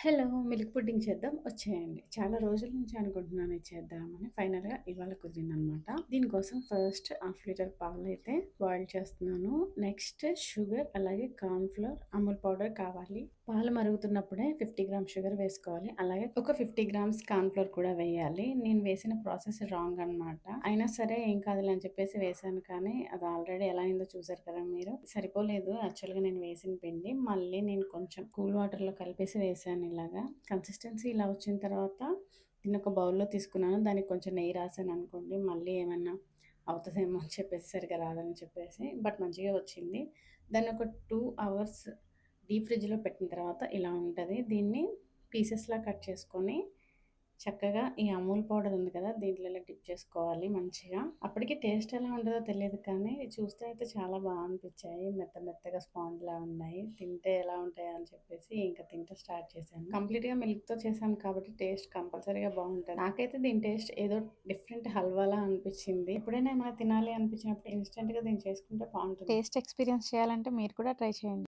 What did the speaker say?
Hello! Milk pudding చేద్దాం వచ్చేయండి. చాలా రోజుల నుంచి అనుకుంటున్నాను ఇది చేద్దామని. ఫైనల్‌గా ఇవాళ కుదిరిందనమాట. దీనికోసం ఫస్ట్ హాఫ్ లీటర్ పాలైతే బాయిల్ చేస్తున్నాను. నెక్స్ట్ షుగర్ అలాగే కార్న్ ఫ్లోర్, అమూల్ పౌడర్ కావాలి. పాలు మరుగుతున్నప్పుడే 50 గ్రామ్స్ షుగర్ వేసుకోవాలి. అలాగే ఒక 50 గ్రామ్స్ కార్న్ ఫ్లోర్ కూడా వేయాలి. నేను వేసిన ప్రాసెస్ రాంగ్ అనమాట. అయినా సరే ఏం కాదులే అని చెప్పేసి వేశాను కానీ అది ఆల్రెడీ ఎలా అయిందో చూసారు కదా మీరు. సరిపోలేదు యాక్చువల్‌గా నేను వేసిన పిండి. మళ్ళీ నేను కొంచెం కూల్ వాటర్‌లో కలిపేసి వేశాను ఇలాగా. కన్సిస్టెన్సీ ఇలా వచ్చిన తర్వాత దీన్ని ఒక బౌల్‌లో తీసుకున్నాను. దానికి కొంచెం నెయ్యి రాసాననుకోండి మళ్ళీ ఏమన్నా అవుతదేమో అని చెప్పేసి సరిగ్గా రాదని చెప్పేసి. బట్ మంచిగా వచ్చింది. దాన్ని ఒక 2 అవర్స్ డీప్ ఫ్రిడ్జ్‌లో పెట్టిన తర్వాత ఇలా ఉంటది. దీన్ని పీసెస్‌లా కట్ చేసుకొని చక్కగా ఈ అమూల్ పౌడర్ ఉంది కదా! దీంట్లో ఇలా డిప్ చేసుకోవాలి మంచిగా. అప్పటికి టేస్ట్ ఎలా ఉంటదో తెలీదు కానీ చూస్తే అయితే చాలా అనిపిచ్చాయి. మెత్త మెత్తగా స్పాంజ్‌లా ఉన్నాయి. తింటే ఎలా ఉంటాయో అని చెప్పేసి ఇంక తింటే స్టార్ట్ చేశాను. కంప్లీట్‌గా మిల్క్‌తో చేశాను కాబట్టి టేస్ట్ కంపల్సరీగా బావుంటది. నాకైతే దీని టేస్ట్ ఏదో డిఫరెంట్ హల్వాలా అనిపిచ్చింది. ఎప్పుడైనా ఏమైనా తినాలి అనిపించినప్పుడు ఇన్‌స్టంట్‌గా దీన్ని చేసుకుంటే బావుంటుంది. టేస్ట్ ఎక్స్‌పీరియన్స్ చేయాలంటే మీరు కూడా ట్రై చేయండి.